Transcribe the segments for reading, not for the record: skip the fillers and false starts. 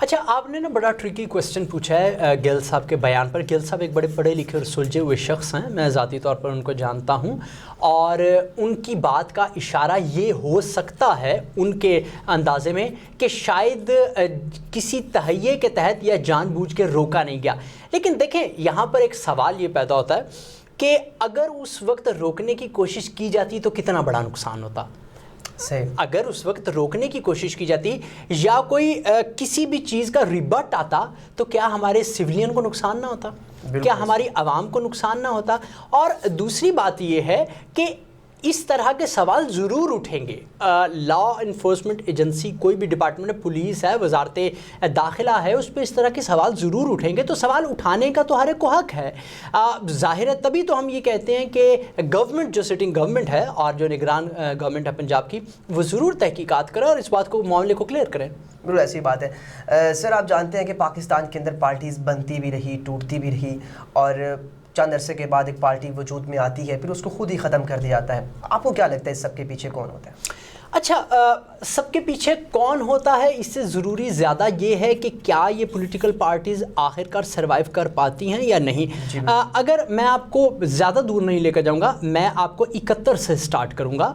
اچھا آپ نے نا بڑا ٹرکی کویسچن پوچھا ہے گیل صاحب کے بیان پر. گیل صاحب ایک بڑے پڑھے لکھے اور سلجھے ہوئے شخص ہیں, میں ذاتی طور پر ان کو جانتا ہوں, اور ان کی بات کا اشارہ یہ ہو سکتا ہے ان کے اندازے میں کہ شاید کسی تہیے کے تحت یا جان بوجھ کے روکا نہیں گیا. لیکن دیکھیں یہاں پر ایک سوال یہ پیدا ہوتا ہے کہ اگر اس وقت روکنے کی کوشش کی جاتی تو کتنا بڑا نقصان ہوتا. اگر اس وقت روکنے کی کوشش کی جاتی یا کوئی کسی بھی چیز کا ریبٹ آتا تو کیا ہمارے سویلین کو نقصان نہ ہوتا, کیا ہماری عوام کو نقصان نہ ہوتا. اور دوسری بات یہ ہے کہ اس طرح کے سوال ضرور اٹھیں گے. لا انفورسمنٹ ایجنسی کوئی بھی ڈپارٹمنٹ, پولیس ہے, وزارت داخلہ ہے, اس پہ اس طرح کے سوال ضرور اٹھیں گے. تو سوال اٹھانے کا تو ہر ایک کو حق ہے. ظاہر ہے تبھی تو ہم یہ کہتے ہیں کہ گورنمنٹ جو سٹنگ گورنمنٹ ہے اور جو نگران گورنمنٹ ہے پنجاب کی, وہ ضرور تحقیقات کرے اور اس بات کو, معاملے کو کلیئر کریں. بالکل ایسی بات ہے. سر آپ جانتے ہیں کہ پاکستان کے اندر پارٹیز بنتی بھی رہی, ٹوٹتی بھی رہی, اور چند عرصے کے بعد ایک پارٹی وجود میں آتی ہے, پھر اس کو خود ہی ختم کر دیا جاتا ہے. آپ کو کیا لگتا ہے اس سب کے پیچھے کون ہوتا ہے؟ اچھا, سب کے پیچھے کون ہوتا ہے اس سے ضروری زیادہ یہ ہے کہ کیا یہ پولیٹیکل پارٹیز آخرکار سروائیو کر پاتی ہیں یا نہیں. اگر میں آپ کو زیادہ دور نہیں لے کر جاؤں گا, میں آپ کو 71 سے سٹارٹ کروں گا.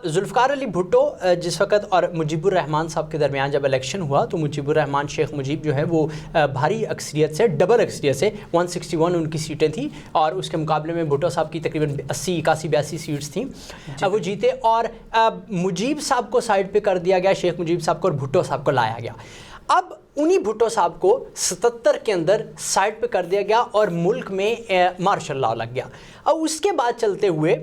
ذوالفقار علی بھٹو جس وقت اور مجیب الرحمان صاحب کے درمیان جب الیکشن ہوا تو مجیب الرحمان, شیخ مجیب جو ہے وہ بھاری اکثریت سے, ڈبل اکثریت سے 161 ان کی سیٹیں تھیں, اور اس کے مقابلے میں بھٹو صاحب کی تقریباً 80, 81, 82 سیٹس تھیں. وہ جیتے اور مجیب صاحب کو سائڈ پہ کر دیا گیا, شیخ مجیب صاحب کو, اور بھٹو صاحب کو لایا گیا. اب انہی بھٹو صاحب کو 77 کے اندر سائڈ پہ کر دیا گیا اور ملک میں مارشل لاء لگ گیا. اور اس کے بعد چلتے ہوئے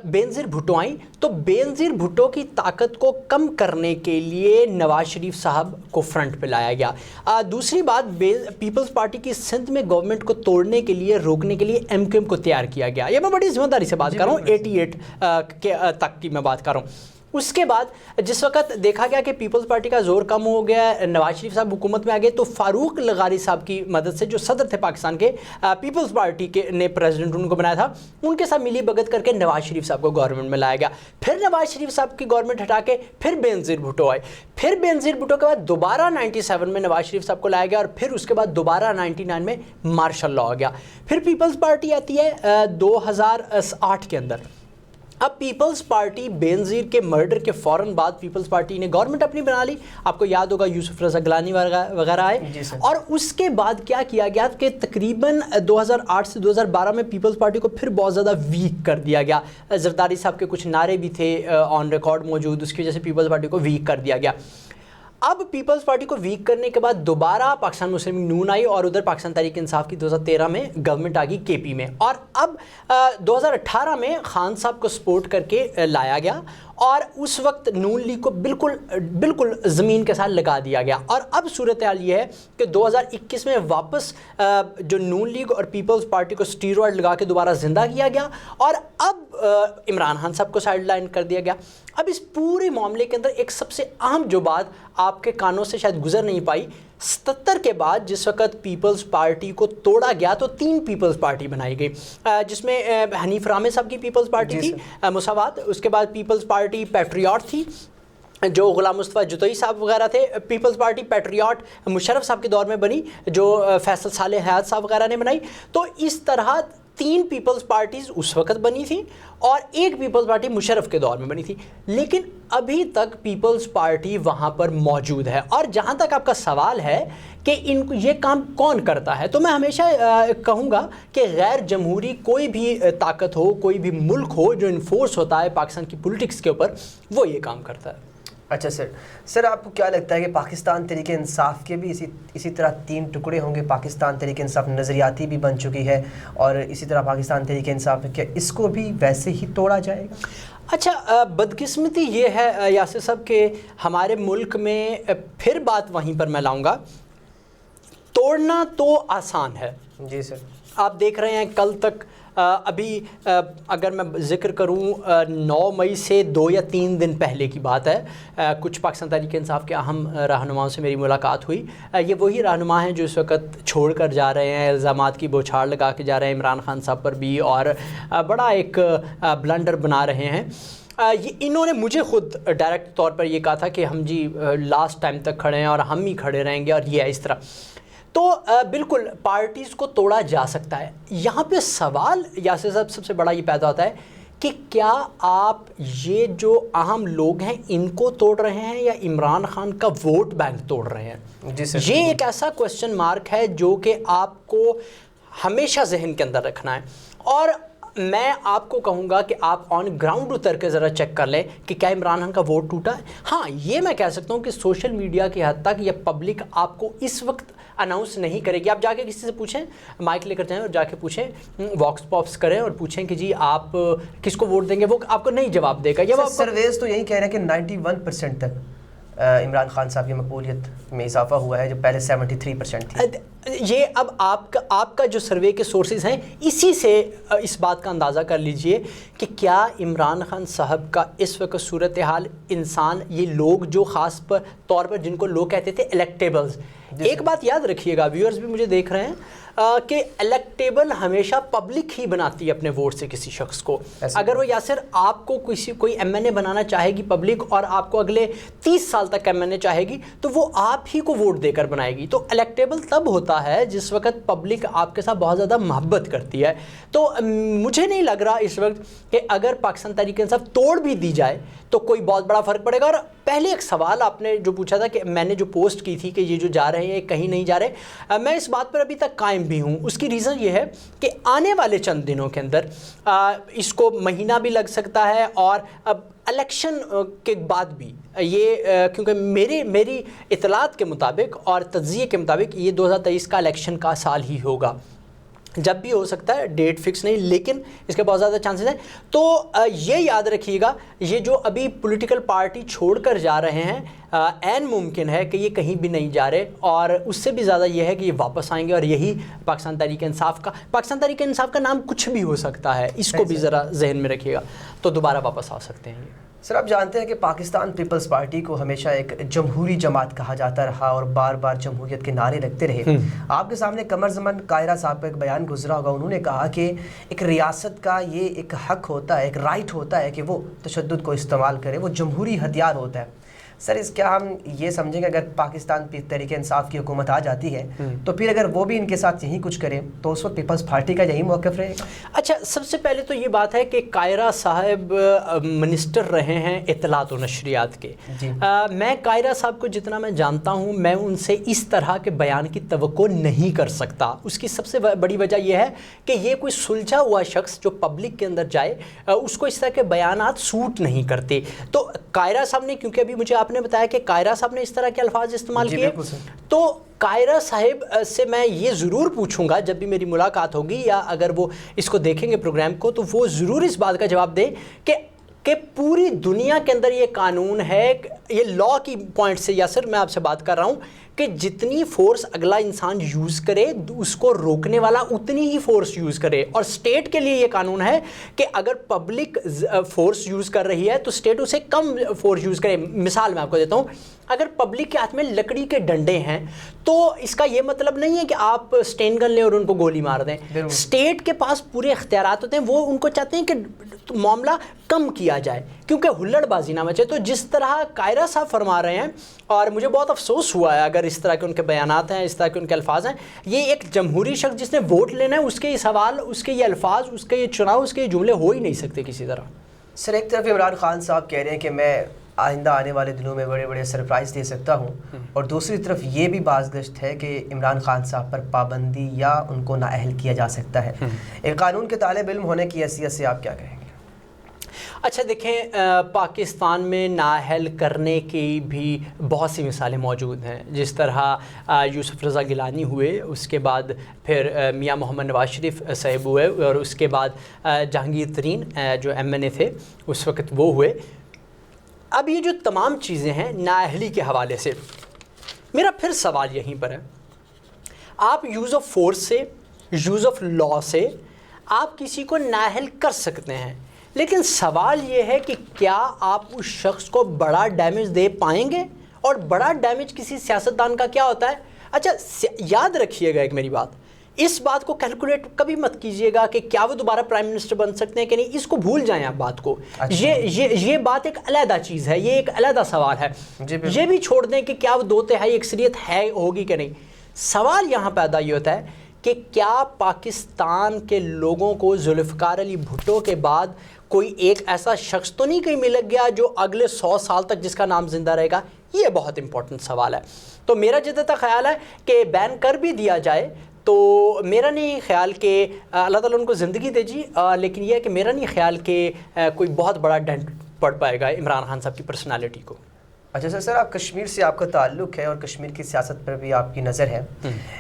بینظیر بھٹو آئیں, تو بینظیر بھٹو کی طاقت کو کم کرنے کے لیے نواز شریف صاحب کو فرنٹ پہ لایا گیا. دوسری بات, پیپلز پارٹی کی سندھ میں گورنمنٹ کو توڑنے کے لیے, روکنے کے لیے ایم کیو ایم کو تیار کیا گیا. یہ میں بڑی ذمہ داری سے بات کر رہا ہوں, 88 تک کی میں بات کر رہا ہوں. اس کے بعد جس وقت دیکھا گیا کہ پیپلز پارٹی کا زور کم ہو گیا, نواز شریف صاحب حکومت میں آ گئے, تو فاروق لغاری صاحب کی مدد سے, جو صدر تھے پاکستان کے, پیپلز پارٹی کے نے پریزیڈنٹ ان کو بنایا تھا, ان کے ساتھ ملی بھگت کر کے نواز شریف صاحب کو گورنمنٹ میں لایا گیا. پھر نواز شریف صاحب کی گورنمنٹ ہٹا کے پھر بینظیر بھٹو آئے. پھر بینظیر بھٹو کے بعد دوبارہ 97 میں نواز شریف صاحب کو لایا گیا, اور پھر اس کے بعد دوبارہ 99 میں مارشل لاء ہو گیا. پھر پیپلز پارٹی آتی ہے 2008 کے اندر. اب پیپلز پارٹی بینظیر کے مرڈر کے فوراً بعد پیپلز پارٹی نے گورنمنٹ اپنی بنا لی. آپ کو یاد ہوگا یوسف رضا گیلانی وغیرہ آئے, اور اس کے بعد کیا کیا گیا کہ تقریباً 2008 سے 2012 میں پیپلز پارٹی کو پھر بہت زیادہ ویک کر دیا گیا. زرداری صاحب کے کچھ نعرے بھی تھے آن ریکارڈ موجود, اس کی وجہ سے پیپلز پارٹی کو ویک کر دیا گیا. اب پیپلز پارٹی کو ویک کرنے کے بعد دوبارہ پاکستان مسلم لیگ نون آئی, اور ادھر پاکستان تحریک انصاف کی 2013 میں گورنمنٹ آ گئی کے پی میں, اور اب 2018 میں خان صاحب کو سپورٹ کر کے لایا گیا, اور اس وقت نون لیگ کو بالکل زمین کے ساتھ لگا دیا گیا. اور اب صورتحال یہ ہے کہ 2021 میں واپس جو نون لیگ اور پیپلز پارٹی کو اسٹیرائڈ لگا کے دوبارہ زندہ کیا گیا, اور اب عمران خان صاحب کو سائڈ لائن کر دیا گیا. اب اس پورے معاملے کے اندر ایک سب سے اہم جو بات آپ کے کانوں سے شاید گزر نہیں پائی, 77 کے بعد جس وقت پیپلز پارٹی کو توڑا گیا تو 3 پیپلز پارٹی بنائی گئی, جس میں حنیف رامے صاحب کی پیپلز پارٹی تھی مساوات, اس کے بعد پیپلز پارٹی پیٹریاٹ تھی جو غلام مصطفیٰ جتوئی صاحب وغیرہ تھے, پیپلز پارٹی پیٹریاٹ مشرف صاحب کے دور میں بنی جو فیصل صالح حیات صاحب وغیرہ نے بنائی. تو اس طرح 3 پیپلز پارٹیز اس وقت بنی تھی اور 1 پیپلز پارٹی مشرف کے دور میں بنی تھی, لیکن ابھی تک پیپلز پارٹی وہاں پر موجود ہے. اور جہاں تک آپ کا سوال ہے کہ یہ کام کون کرتا ہے, تو میں ہمیشہ کہوں گا کہ غیر جمہوری کوئی بھی طاقت ہو, کوئی بھی ملک ہو جو انفورس ہوتا ہے پاکستان کی پولیٹکس کے اوپر, وہ یہ کام کرتا ہے. اچھا سر آپ کو کیا لگتا ہے کہ پاکستان تحریک انصاف کے بھی اسی طرح 3 ٹکڑے ہوں گے؟ پاکستان تحریک انصاف نظریاتی بھی بن چکی ہے, اور اسی طرح پاکستان تحریک انصاف, کیا اس کو بھی ویسے ہی توڑا جائے گا؟ اچھا, بدقسمتی یہ ہے یاسر صاحب کہ ہمارے ملک میں پھر بات وہیں پر میں لاؤں گا, توڑنا تو آسان ہے. جی سر. آپ دیکھ رہے ہیں کل تک ابھی اگر میں ذکر کروں 9 مئی سے 2 یا 3 دن پہلے کی بات ہے, کچھ پاکستان تحریک انصاف کے اہم رہنماؤں سے میری ملاقات ہوئی. یہ وہی رہنما ہیں جو اس وقت چھوڑ کر جا رہے ہیں, الزامات کی بوچھاڑ لگا کے جا رہے ہیں عمران خان صاحب پر بھی, اور بڑا ایک بلنڈر بنا رہے ہیں. یہ انہوں نے مجھے خود ڈائریکٹ طور پر یہ کہا تھا کہ ہم جی لاسٹ ٹائم تک کھڑے ہیں اور ہم ہی کھڑے رہیں گے اور یہ اس طرح. تو بالکل پارٹیز کو توڑا جا سکتا ہے. یہاں پہ سوال یاسر صاحب سب سے بڑا یہ پیدا ہوتا ہے کہ کیا آپ یہ جو اہم لوگ ہیں ان کو توڑ رہے ہیں یا عمران خان کا ووٹ بینک توڑ رہے ہیں؟ جی سر، یہ ایک ایسا کوسچن مارک ہے جو کہ آپ کو ہمیشہ ذہن کے اندر رکھنا ہے. اور میں آپ کو کہوں گا کہ آپ آن گراؤنڈ اتر کے ذرا چیک کر لیں کہ کیا عمران خان کا ووٹ ٹوٹا ہے. ہاں یہ میں کہہ سکتا ہوں کہ سوشل میڈیا کی حد تک یا پبلک آپ کو اس وقت اناؤنس نہیں کرے گی. آپ جا کے کسی سے پوچھیں, مائک لے کر جائیں اور جا کے پوچھیں, واکس پاپس کریں اور پوچھیں کہ جی آپ کس کو ووٹ دیں گے, وہ آپ کو نہیں جواب دے گا. سرویز تو یہی کہہ رہے ہیں کہ 91% تک عمران خان صاحب کی مقبولیت میں اضافہ ہوا ہے جو پہلے 73% تھی. یہ اب آپ کا جو سروے کے سورسز ہیں اسی سے اس بات کا اندازہ کر لیجئے کہ کیا عمران خان صاحب کا اس وقت صورتحال انسان, یہ لوگ جو خاص طور پر جن کو لوگ کہتے تھے الیکٹیبلز. ایک بات یاد رکھیے گا, ویورز بھی مجھے دیکھ رہے ہیں, کہ الیکٹیبل ہمیشہ پبلک ہی بناتی ہے اپنے ووٹ سے کسی شخص کو. اگر وہ یاسر آپ کو کوئی ایم این اے بنانا چاہے گی پبلک اور آپ کو اگلے 30 سال تک ایم این اے چاہے گی تو وہ آپ ہی کو ووٹ دے کر بنائے گی. تو الیکٹیبل تب ہوتا ہے جس وقت پبلک آپ کے ساتھ بہت زیادہ محبت کرتی ہے. تو مجھے نہیں لگ رہا اس وقت کہ اگر پاکستان تحریک انصاف توڑ بھی دی جائے تو کوئی بہت بڑا فرق پڑے گا. اور پہلے ایک سوال آپ نے جو پوچھا تھا کہ میں نے جو پوسٹ کی تھی کہ یہ جو جا رہے ہیں کہیں نہیں جا رہے, میں اس بات پر ابھی تک قائم بھی ہوں. اس کی ریزن یہ ہے کہ آنے والے چند دنوں کے اندر اس کو مہینہ بھی لگ سکتا ہے اور اب الیکشن کے بعد بھی یہ, کیونکہ میری اطلاعات کے مطابق اور تجزیے کے مطابق یہ 2023 کا الیکشن کا سال ہی ہوگا. جب بھی ہو سکتا ہے, ڈیٹ فکس نہیں, لیکن اس کے بہت زیادہ چانسز ہیں. تو یہ یاد رکھیے گا, یہ جو ابھی پولیٹیکل پارٹی چھوڑ کر جا رہے ہیں عین ممکن ہے کہ یہ کہیں بھی نہیں جا رہے, اور اس سے بھی زیادہ یہ ہے کہ یہ واپس آئیں گے. اور یہی پاکستان تحریک انصاف کا نام کچھ بھی ہو سکتا ہے, اس کو بھی ذرا ذہن میں رکھیے گا, تو دوبارہ واپس آ سکتے ہیں یہ. سر آپ جانتے ہیں کہ پاکستان پیپلز پارٹی کو ہمیشہ ایک جمہوری جماعت کہا جاتا رہا اور بار بار جمہوریت کے نعرے لگتے رہے. آپ کے سامنے قمر زمان قاہرہ صاحب کا ایک بیان گزرا ہوگا, انہوں نے کہا کہ ایک ریاست کا یہ ایک حق ہوتا ہے, ایک رائٹ ہوتا ہے کہ وہ تشدد کو استعمال کرے, وہ جمہوری ہتھیار ہوتا ہے. سر اس کیا ہم یہ سمجھیں کہ اگر پاکستان تحریک انصاف کی حکومت آ جاتی ہے تو پھر اگر وہ بھی ان کے ساتھ یہی کچھ کرے تو اس وقت پیپلز پارٹی کا یہی موقف رہے گا؟ اچھا, سب سے پہلے تو یہ بات ہے کہ قاہرہ صاحب منسٹر رہے ہیں اطلاعات و نشریات کے. میں قاہرہ صاحب کو جتنا میں جانتا ہوں, میں ان سے اس طرح کے بیان کی توقع نہیں کر سکتا. اس کی سب سے بڑی وجہ یہ ہے کہ یہ کوئی سلجھا ہوا شخص جو پبلک کے اندر جائے, اس کو اس طرح کے بیانات سوٹ نہیں کرتے. تو قاہرہ صاحب نے, کیونکہ ابھی مجھے آپ نے بتایا کہ قاہرہ صاحب نے اس طرح کے الفاظ استعمال کیے, تو قاہرہ صاحب سے میں یہ ضرور پوچھوں گا جب بھی میری ملاقات ہوگی, یا اگر وہ اس کو دیکھیں گے پروگرام کو, تو وہ ضرور اس بات کا جواب دیں کہ پوری دنیا کے اندر یہ قانون ہے, یہ لا کی پوائنٹ سے یاسر میں آپ سے بات کر رہا ہوں, کہ جتنی فورس اگلا انسان یوز کرے اس کو روکنے والا اتنی ہی فورس یوز کرے. اور اسٹیٹ کے لیے یہ قانون ہے کہ اگر پبلک فورس یوز کر رہی ہے تو اسٹیٹ اسے کم فورس یوز کرے. مثال میں آپ کو دیتا ہوں, اگر پبلک کے ہاتھ میں لکڑی کے ڈنڈے ہیں تو اس کا یہ مطلب نہیں ہے کہ آپ اسٹین گن لیں اور ان کو گولی مار دیں. اسٹیٹ کے پاس پورے اختیارات ہوتے ہیں, وہ ان کو چاہتے ہیں کہ معاملہ کم کیا جائے کیونکہ ہلڑ بازی نہ مچے. تو جس طرح قاہرہ صاحب فرما رہے ہیں, اور مجھے بہت افسوس ہوا ہے اگر اس طرح کے ان کے بیانات ہیں, اس طرح کے ان کے الفاظ ہیں, یہ ایک جمہوری شخص جس نے ووٹ لینا ہے اس کے یہ سوال, اس کے یہ الفاظ, اس کے یہ چناؤ, اس کے یہ جملے ہو ہی نہیں سکتے کسی طرح. سر ایک طرف عمران خان صاحب کہہ رہے ہیں کہ میں آئندہ آنے والے دنوں میں بڑے بڑے سرپرائز دے سکتا ہوں, اور دوسری طرف یہ بھی باز گشت ہے کہ عمران خان صاحب پر پابندی یا ان کو نااہل کیا جا سکتا ہے. ایک قانون کے طالب علم ہونے کی حیثیت سے آپ کیا کہیں گے؟ اچھا دیکھیں, پاکستان میں نااہل کرنے کی بھی بہت سی مثالیں موجود ہیں. جس طرح یوسف رضا گیلانی ہوئے, اس کے بعد پھر میاں محمد نواز شریف صاحب ہوئے, اور اس کے بعد جہانگیر ترین جو ایم این اے تھے اس وقت وہ ہوئے. اب یہ جو تمام چیزیں ہیں نااہلی کے حوالے سے, میرا پھر سوال یہیں پر ہے, آپ یوز آف فورس سے, یوز آف لا سے آپ کسی کو نااہل کر سکتے ہیں, لیکن سوال یہ ہے کہ کیا آپ اس شخص کو بڑا ڈیمیج دے پائیں گے؟ اور بڑا ڈیمیج کسی سیاستدان کا کیا ہوتا ہے؟ اچھا یاد رکھیے گا ایک میری بات, اس بات کو کیلکولیٹ کبھی مت کیجیے گا کہ کیا وہ دوبارہ پرائم منسٹر بن سکتے ہیں کہ نہیں، اس کو بھول جائیں آپ بات کو. یہ بات ایک علیحدہ چیز ہے، یہ ایک علیحدہ سوال ہے. یہ بھی چھوڑ دیں کہ کیا وہ 2/3 اکثریت ہے ہوگی کہ نہیں. سوال یہاں پیدا یہ ہوتا ہے کہ کیا پاکستان کے لوگوں کو ذوالفقار علی بھٹو کے بعد کوئی ایک ایسا شخص تو نہیں کہیں مل گیا جو اگلے 100 سال تک جس کا نام زندہ رہے گا. یہ بہت امپورٹنٹ سوال ہے. تو میرا جتنا تک خیال ہے کہ بین کر بھی دیا جائے تو میرا نہیں خیال کہ اللہ تعالیٰ ان کو زندگی دے جی، لیکن یہ ہے کہ میرا نہیں خیال کہ کوئی بہت بڑا ڈینٹ پڑ پائے گا عمران خان صاحب کی پرسنالٹی کو. اچھا سر، آپ کشمیر سے آپ کا تعلق ہے اور کشمیر کی سیاست پر بھی آپ کی نظر ہے.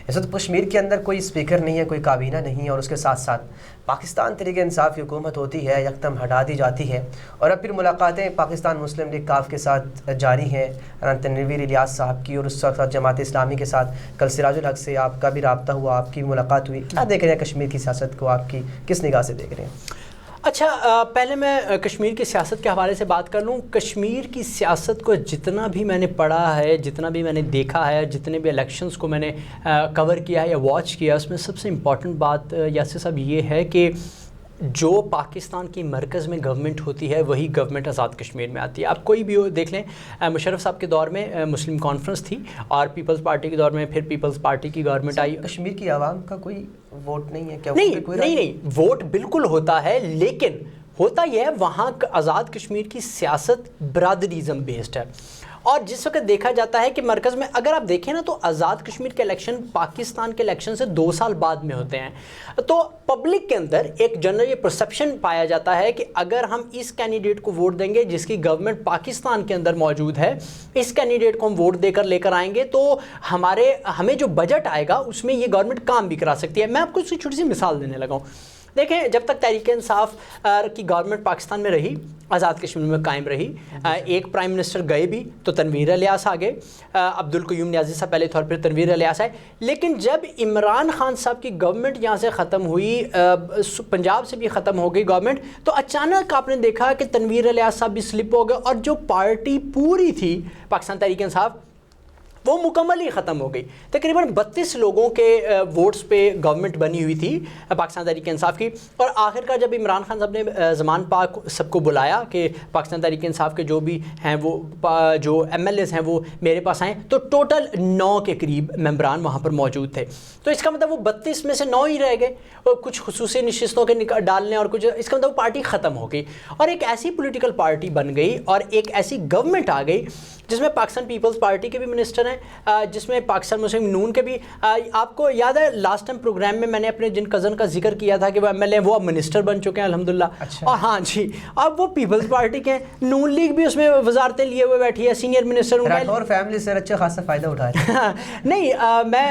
اس وقت کشمیر کے اندر کوئی اسپیکر نہیں ہے، کوئی کابینہ نہیں ہے، اور اس کے ساتھ ساتھ پاکستان تحریک انصاف کی حکومت ہوتی ہے، یکدم ہٹا دی جاتی ہے، اور اب پھر ملاقاتیں پاکستان مسلم لیگ کاف کے ساتھ جاری ہیں تنویر الیاس صاحب کی، اور اس وقت جماعت اسلامی کے ساتھ کل سراج الحق سے آپ کا بھی رابطہ ہوا، آپ کی ملاقات ہوئی. کیا دیکھ رہے ہیں کشمیر کی سیاست کو، آپ کی کس نگاہ سے دیکھ رہے ہیں؟ اچھا، پہلے میں کشمیر کی سیاست کے حوالے سے بات کر لوں. کشمیر کی سیاست کو جتنا بھی میں نے پڑھا ہے، جتنا بھی میں نے دیکھا ہے، جتنے بھی الیکشنز کو میں نے کور کیا ہے یا واچ کیا، اس میں سب سے امپورٹنٹ بات یاسر صاحب یہ ہے کہ جو پاکستان کی مرکز میں گورنمنٹ ہوتی ہے وہی گورنمنٹ آزاد کشمیر میں آتی ہے. آپ کوئی بھی دیکھ لیں، مشرف صاحب کے دور میں مسلم کانفرنس تھی، اور پیپلز پارٹی کے دور میں پھر پیپلز پارٹی کی گورنمنٹ آئی. کشمیر کی عوام کا کوئی ووٹ نہیں ہے کیا؟ نہیں، ووٹ بالکل ہوتا ہے، لیکن ہوتا یہ ہے وہاں آزاد کشمیر کی سیاست برادریزم بیسڈ ہے. اور جس وقت دیکھا جاتا ہے کہ مرکز میں اگر آپ دیکھیں نا تو آزاد کشمیر کے الیکشن پاکستان کے الیکشن سے 2 سال بعد میں ہوتے ہیں، تو پبلک کے اندر ایک جنرل یہ پرسیپشن پایا جاتا ہے کہ اگر ہم اس کینڈیڈیٹ کو ووٹ دیں گے جس کی گورنمنٹ پاکستان کے اندر موجود ہے، اس کینڈیڈیٹ کو ہم ووٹ دے کر لے کر آئیں گے تو ہمیں جو بجٹ آئے گا اس میں یہ گورنمنٹ کام بھی کرا سکتی ہے. میں آپ کو اس کی چھوٹی سی مثال دینے لگا ہوں. دیکھیں، جب تک تحریک انصاف کی گورنمنٹ پاکستان میں رہی، آزاد کشمیر میں قائم رہی، ایک پرائم منسٹر گئے بھی تو تنویر الیاس آ گئے، عبدالقیوم نیازی صاحب پہلے طور پر تنویر الیاس آئے. لیکن جب عمران خان صاحب کی گورنمنٹ یہاں سے ختم ہوئی، پنجاب سے بھی ختم ہو گئی گورنمنٹ، تو اچانک آپ نے دیکھا کہ تنویر الیاس صاحب بھی سلپ ہو گئے، اور جو پارٹی پوری تھی پاکستان تحریک انصاف وہ مکمل ہی ختم ہو گئی. تقریباً 32 لوگوں کے ووٹس پہ گورنمنٹ بنی ہوئی تھی پاکستان تحریک انصاف کی. اور آخر کار جب عمران خان صاحب نے زمان پاک سب کو بلایا کہ پاکستان تحریک انصاف کے جو بھی ہیں وہ جو ایم ایل ایز ہیں وہ میرے پاس آئیں، تو ٹوٹل 9 کے قریب ممبران وہاں پر موجود تھے. تو اس کا مطلب وہ 32 میں سے 9 ہی رہ گئے، اور کچھ خصوصی نشستوں کے ڈالنے اور کچھ، اس کا مطلب وہ پارٹی ختم ہو گئی، اور ایک ایسی پولیٹیکل پارٹی بن گئی اور ایک ایسی گورنمنٹ آ گئی جس میں پاکستان پیپلز پارٹی کے بھی منسٹر ہیں، جس میں پاکستان مسلم نون کے بھی. آپ کو یاد ہے لاسٹ ٹائم پروگرام میں نے اپنے جن کزن کا ذکر کیا تھا کہ وہ ایم ایل اے وہ اب منسٹر بن چکے ہیں الحمدللہ. اور ہاں جی، اب وہ پیپلز پارٹی کے ہیں. نون لیگ بھی اس میں وزارتیں لیے ہوئے بیٹھی ہے، سینئر منسٹر اور فیملی سے اچھا خاصا فائدہ اٹھا رہے ہیں. نہیں، میں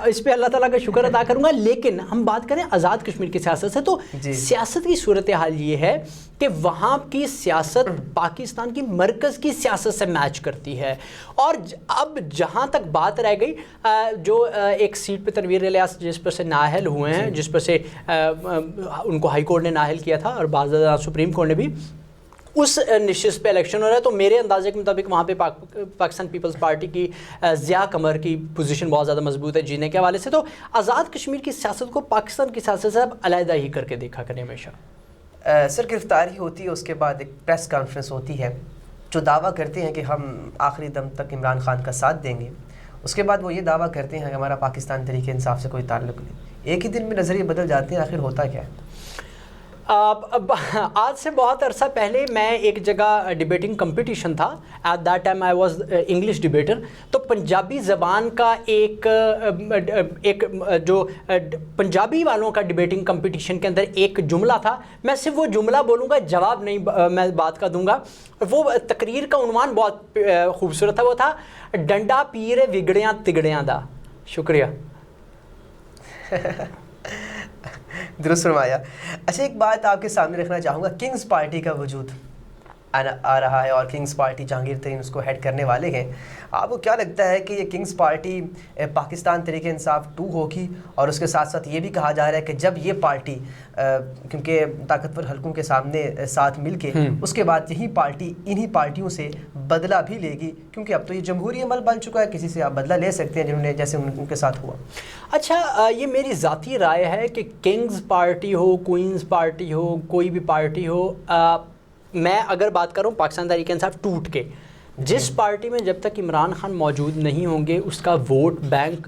اس پہ اللہ تعالیٰ کا شکر ادا کروں گا. لیکن ہم بات کریں آزاد کشمیر کی سیاست سے، تو سیاست کی صورتحال یہ ہے کہ وہاں کی سیاست پاکستان کی مرکز کی سیاست سے میچ کرتی ہے. اور اب جہاں تک بات رہ گئی، جو ایک سیٹ پہ تنویر الیاس جس پر سے نااہل ہوئے ہیں، جس پر سے ان کو ہائی کورٹ نے نااہل کیا تھا اور بعض سپریم کورٹ نے بھی، اس نشست پہ الیکشن ہو رہا ہے. تو میرے اندازے کے مطابق وہاں پہ پاکستان پیپلز پارٹی کی ضیاء قمر کی پوزیشن بہت زیادہ مضبوط ہے جینے کے حوالے سے. تو آزاد کشمیر کی سیاست کو پاکستان کی سیاست سے اب علیحدہ ہی کر کے دیکھا کریں ہمیشہ. سر، گرفتاری ہوتی ہے، اس کے بعد ایک پریس کانفرنس ہوتی ہے، جو دعویٰ کرتے ہیں کہ ہم آخری دم تک عمران خان کا ساتھ دیں گے. اس کے بعد وہ یہ دعویٰ کرتے ہیں کہ ہمارا پاکستان تحریک انصاف سے کوئی تعلق نہیں. ایک ہی دن میں نظریے بدل جاتے ہیں، آخر ہوتا کیا ہے؟ آج سے بہت عرصہ پہلے میں ایک جگہ ڈبیٹنگ کمپٹیشن تھا. At that time I was English debater. تو پنجابی زبان کا ایک جو پنجابی والوں کا ڈبیٹنگ کمپٹیشن کے اندر ایک جملہ تھا. میں صرف وہ جملہ بولوں گا، جواب نہیں میں بات کا دوں گا. وہ تقریر کا عنوان بہت خوبصورت تھا، وہ تھا ڈنڈا پیر وگڑیاں تگڑیاں دا. شکریہ. درست فرمایا. اچھا، ایک بات آپ کے سامنے رکھنا چاہوں گا، کنگز پارٹی کا وجود آ رہا ہے اور کنگز پارٹی جہانگیر ترین اس کو ہیڈ کرنے والے ہیں. آپ کو کیا لگتا ہے کہ یہ کنگز پارٹی پاکستان تحریک انصاف 2 ہوگی؟ اور اس کے ساتھ ساتھ یہ بھی کہا جا رہا ہے کہ جب یہ پارٹی کیونکہ طاقتور حلقوں کے سامنے ساتھ مل کے اس کے بعد یہی پارٹی انہی پارٹیوں سے بدلہ بھی لے گی، کیونکہ اب تو یہ جمہوری عمل بن چکا ہے، کسی سے آپ بدلہ لے سکتے ہیں جنہوں نے جیسے ان کے ساتھ ہوا. اچھا، یہ میری ذاتی رائے ہے کہ کنگز پارٹی ہو، کوئنز پارٹی ہو، کوئی بھی پارٹی ہو، میں اگر بات کروں پاکستان تحریک انصاف ٹوٹ کے، جس پارٹی میں جب تک عمران خان موجود نہیں ہوں گے اس کا ووٹ بینک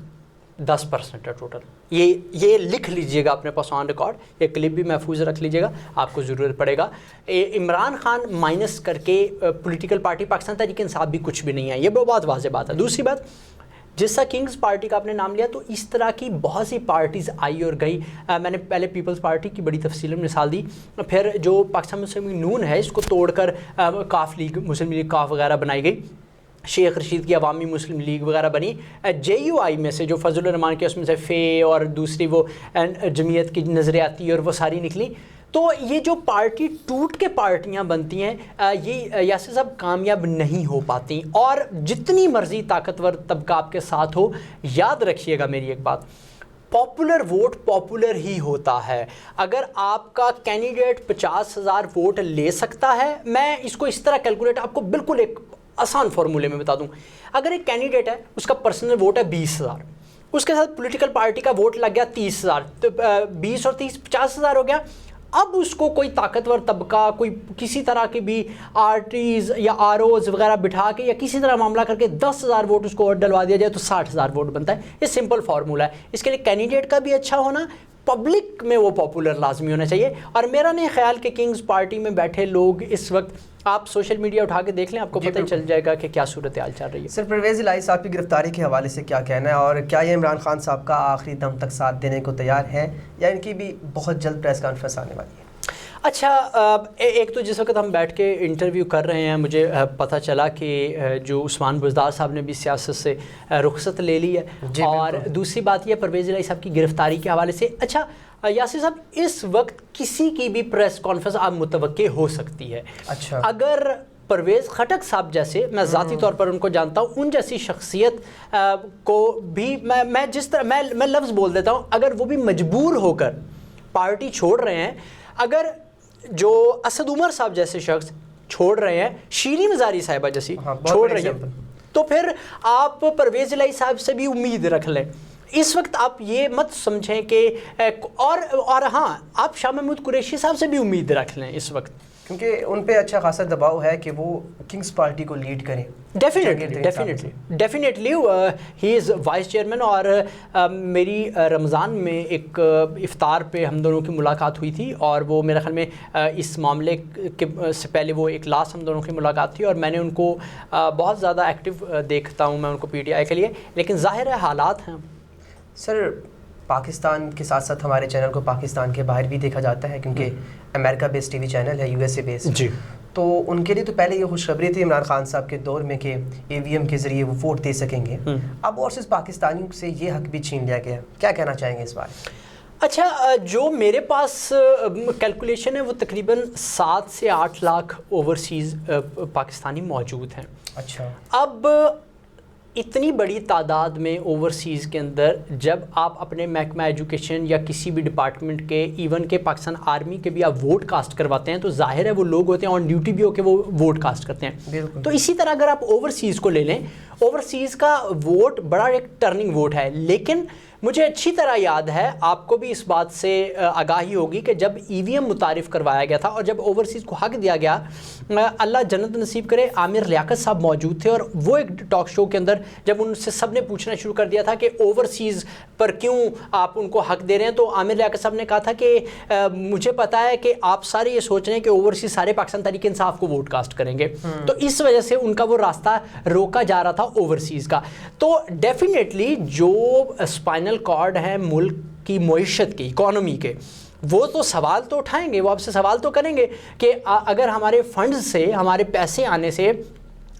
10% ہے ٹوٹل. یہ لکھ لیجئے گا اپنے پاس آن ریکارڈ، یہ کلپ بھی محفوظ رکھ لیجئے گا، آپ کو ضرورت پڑے گا. عمران خان مائنس کر کے پولیٹیکل پارٹی پاکستان تحریک انصاف بھی کچھ بھی نہیں ہے، یہ بہت واضح بات ہے. دوسری بات، جس طرح کنگز پارٹی کا آپ نے نام لیا تو اس طرح کی بہت سی پارٹیز آئی اور گئی. میں نے پہلے پیپلز پارٹی کی بڑی تفصیل میں مثال دی، پھر جو پاکستان مسلم لیگ نون ہے اس کو توڑ کر کاف لیگ، مسلم لیگ کاف وغیرہ بنائی گئی، شیخ رشید کی عوامی مسلم لیگ وغیرہ بنی. جے یو آئی میں سے جو فضل الرحمان کے اس میں سے فے اور دوسری وہ جمعیت کی نظریاتی اور وہ ساری نکلی. تو یہ جو پارٹی ٹوٹ کے پارٹیاں بنتی ہیں یہ یاسر صاحب کامیاب نہیں ہو پاتی، اور جتنی مرضی طاقتور طبقہ آپ کے ساتھ ہو، یاد رکھیے گا میری ایک بات، پاپولر ووٹ پاپولر ہی ہوتا ہے. اگر آپ کا کینڈیڈیٹ 50,000 ووٹ لے سکتا ہے، میں اس کو اس طرح کیلکولیٹ آپ کو بالکل ایک آسان فارمولے میں بتا دوں. اگر ایک کینڈیڈیٹ ہے اس کا پرسنل ووٹ ہے 20,000، اس کے ساتھ پولیٹیکل پارٹی کا ووٹ لگ گیا 30,000، تو 20 اور 30 50,000 ہو گیا. اب اس کو کوئی طاقتور طبقہ کوئی کسی طرح کی بھی آرٹیز یا آر اوز وغیرہ بٹھا کے یا کسی طرح معاملہ کر کے 10,000 ووٹ اس کو ڈلوا دیا جائے تو 60,000 ووٹ بنتا ہے. یہ سمپل فارمولہ ہے. اس کے لیے کینڈیڈیٹ کا بھی اچھا ہونا، پبلک میں وہ پاپولر لازمی ہونا چاہیے. اور میرا نہیں خیال کہ کنگز پارٹی میں بیٹھے لوگ اس وقت، آپ سوشل میڈیا اٹھا کے دیکھ لیں آپ کو پتہ چل جائے گا کہ کیا صورتحال چل رہی ہے. سر پرویز الہی صاحب کی گرفتاری کے حوالے سے کیا کہنا ہے، اور کیا یہ عمران خان صاحب کا آخری دم تک ساتھ دینے کو تیار ہے یا ان کی بھی بہت جلد پریس کانفرنس آنے والی ہے؟ اچھا، ایک تو جس وقت ہم بیٹھ کے انٹرویو کر رہے ہیں مجھے پتہ چلا کہ جو عثمان بزدار صاحب نے بھی سیاست سے رخصت لے لی ہے. اور دوسری بات یہ پرویز الہی صاحب کی گرفتاری کے حوالے سے، اچھا یاسر صاحب اس وقت کسی کی بھی پریس کانفرنس آپ متوقع ہو سکتی ہے. اچھا، اگر پرویز خٹک صاحب جیسے، میں ذاتی طور پر ان کو جانتا ہوں، ان جیسی شخصیت کو بھی میں جس طرح میں لفظ بول دیتا ہوں، اگر وہ بھی مجبور ہو کر پارٹی چھوڑ رہے ہیں، اگر جو اسد عمر صاحب جیسے شخص چھوڑ رہے ہیں، شیرین مزاری صاحبہ جیسی چھوڑ رہی ہیں، تو پھر آپ پرویز الہی صاحب سے بھی امید رکھ لیں. اس وقت آپ یہ مت سمجھیں کہ اور ہاں آپ شاہ محمود قریشی صاحب سے بھی امید رکھ لیں اس وقت، کیونکہ ان پہ اچھا خاصا دباؤ ہے کہ وہ کنگز پارٹی کو لیڈ کریں. ڈیفینیٹلی ہی از وائس چیئرمین. اور میری رمضان میں ایک افطار پہ ہم دونوں کی ملاقات ہوئی تھی، اور وہ میرے خیال میں اس معاملے کے سے پہلے وہ ایک لاسٹ ہم دونوں کی ملاقات تھی، اور میں نے ان کو بہت زیادہ ایکٹیو دیکھتا ہوں میں ان کو پی ٹی آئی کے لیے، لیکن ظاہر ہے حالات ہیں. سر پاکستان کے ساتھ ساتھ ہمارے چینل کو پاکستان کے باہر بھی دیکھا جاتا ہے، کیونکہ امریکہ بیس ٹی وی چینل ہے، یو ایس اے بیس. جی، تو ان کے لیے تو پہلے یہ خوشخبری تھی عمران خان صاحب کے دور میں کہ ای وی ایم کے ذریعے وہ ووٹ دے سکیں گے. اب اوورسیز پاکستانیوں سے یہ حق بھی چھین لیا گیا، کیا کہنا چاہیں گے اس بارے میں؟ اچھا، جو میرے پاس کیلکولیشن ہے وہ تقریباً 7 سے 8 لاکھ اوورسیز پاکستانی موجود ہیں. اچھا، اب اتنی بڑی تعداد میں اوورسیز کے اندر جب آپ اپنے محکمہ ایجوکیشن یا کسی بھی ڈپارٹمنٹ کے، ایون کہ پاکستان آرمی کے بھی آپ ووٹ کاسٹ کرواتے ہیں، تو ظاہر ہے وہ لوگ ہوتے ہیں آن ڈیوٹی بھی ہو کے وہ ووٹ کاسٹ کرتے ہیں. بالکل. تو اسی طرح اگر آپ اوورسیز کو لے لیں، اوورسیز کا ووٹ بڑا ایک ٹرننگ ووٹ ہے. لیکن مجھے اچھی طرح یاد ہے، آپ کو بھی اس بات سے آگاہی ہوگی کہ جب ای وی ایم متعارف کروایا گیا تھا اور جب اوورسیز کو حق دیا گیا، اللہ جنت نصیب کرے، عامر لیاقت صاحب موجود تھے، اور وہ ایک ٹاک شو کے اندر جب ان سے سب نے پوچھنا شروع کر دیا تھا کہ اوورسیز پر کیوں آپ ان کو حق دے رہے ہیں، تو عامر لیاقت صاحب نے کہا تھا کہ مجھے پتا ہے کہ آپ سارے یہ سوچ رہے ہیں کہ اوورسیز سارے پاکستان تحریک انصاف کو ووٹ کاسٹ کریں گے، تو اس وجہ سے ان کا وہ راستہ روکا جا رہا تھا اوورسیز کا. تو ڈیفینیٹلی جو اسپائنل کارڈ ہے ملک کی معیشت کی، اکانومی کے، وہ تو سوال تو اٹھائیں گے، وہ آپ سے سوال تو کریں گے کہ اگر ہمارے فنڈز سے، ہمارے پیسے آنے سے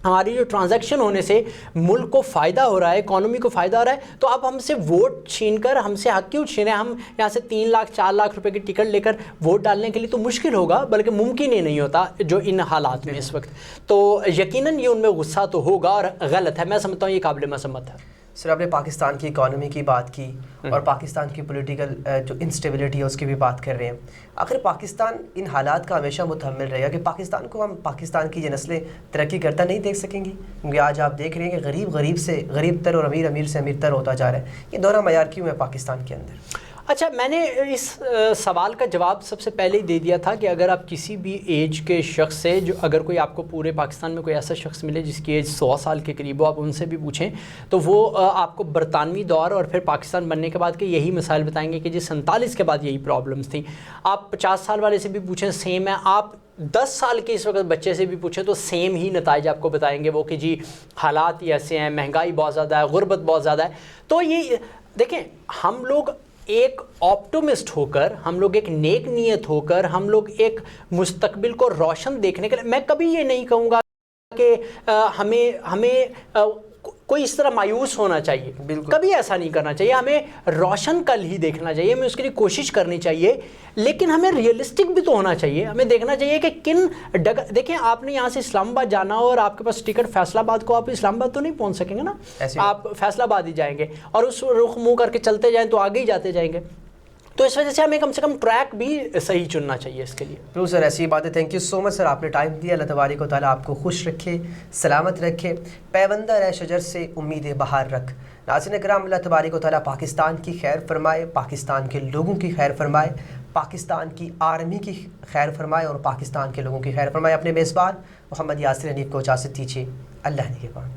ہماری جو ٹرانزیکشن ہونے سے ملک کو فائدہ ہو رہا ہے، اکانومی کو فائدہ ہو رہا ہے، تو اب ہم سے ووٹ چھین کر ہم سے حق کیوں چھینے؟ ہم یہاں سے 3 لاکھ 4 لاکھ روپے کی ٹکٹ لے کر ووٹ ڈالنے کے لیے تو مشکل ہوگا، بلکہ ممکن ہی نہیں ہوتا جو ان حالات میں اس وقت۔ تو یقیناً یہ ان میں غصہ تو ہوگا اور غلط ہے، میں سمجھتا ہوں یہ قابل مذمت ہے۔ سر آپ نے پاکستان کی اکانومی کی بات کی اور پاکستان کی پولیٹیکل جو انسٹیبلٹی ہے اس کی بھی بات کر رہے ہیں۔ آخر پاکستان ان حالات کا ہمیشہ متحمل رہے گا کہ پاکستان کو ہم پاکستان کی یہ نسلیں ترقی کرتا نہیں دیکھ سکیں گی؟ کیونکہ آج آپ دیکھ رہے ہیں کہ غریب سے غریب تر اور امیر سے امیر تر ہوتا جا رہا ہے۔ یہ دونوں معیار کیوں ہے پاکستان کے اندر؟ اچھا، میں نے اس سوال کا جواب سب سے پہلے ہی دے دیا تھا کہ اگر آپ کسی بھی ایج کے شخص سے، جو اگر کوئی آپ کو پورے پاکستان میں کوئی ایسا شخص ملے جس کی ایج 100 سال کے قریب ہو، آپ ان سے بھی پوچھیں تو وہ آپ کو برطانوی دور اور پھر پاکستان بننے کے بعد کے یہی مسائل بتائیں گے کہ جی 47 کے بعد یہی پرابلمس تھیں۔ آپ 50 سال والے سے بھی پوچھیں سیم ہے، آپ 10 سال کے اس وقت بچے سے بھی پوچھیں تو سیم ہی نتائج آپ کو بتائیں گے وہ کہ جی حالات ہی ایسے ہیں، مہنگائی بہت زیادہ ہے، غربت بہت زیادہ ہے۔ تو یہ دیکھیں، ہم لوگ ایک آپٹومسٹ ہو کر، ہم لوگ ایک نیک نیت ہو کر، ہم لوگ ایک مستقبل کو روشن دیکھنے کے لیے، میں کبھی یہ نہیں کہوں گا کہ ہمیں کوئی اس طرح مایوس ہونا چاہیے، کبھی ایسا نہیں کرنا چاہیے۔ ہمیں روشن کل ہی دیکھنا چاہیے، ہمیں اس کے لیے کوشش کرنی چاہیے، لیکن ہمیں ریئلسٹک بھی تو ہونا چاہیے۔ ہمیں دیکھنا چاہیے کہ دیکھیں، آپ نے یہاں سے اسلام آباد جانا ہو اور آپ کے پاس ٹکٹ فیصل آباد کو، آپ اسلام آباد تو نہیں پہنچ سکیں گے نا، آپ فیصل آباد ہی جائیں گے اور اس رخ منہ کر کے چلتے جائیں تو آگے ہی جاتے جائیں گے۔ تو اس وجہ سے ہمیں کم سے کم ٹریک بھی صحیح چننا چاہیے اس کے لیے۔ بالکل سر، ایسی بات ہے۔ تھینک یو سو مچ سر، آپ نے ٹائم دیا۔ اللہ تبارک و تعالیٰ آپ کو خوش رکھے، سلامت رکھے، پیوندہ رہ شجر سے امید بہار رکھ۔ ناظرین کرام، اللہ تبارک و تعالیٰ پاکستان کی خیر فرمائے، پاکستان کے لوگوں کی خیر فرمائے، پاکستان کی آرمی کی خیر فرمائے اور پاکستان کے لوگوں کی خیر فرمائے۔ اپنے میزبان محمد یاسر حنیف کو اجازت دیجیے، اللہ نگہبان۔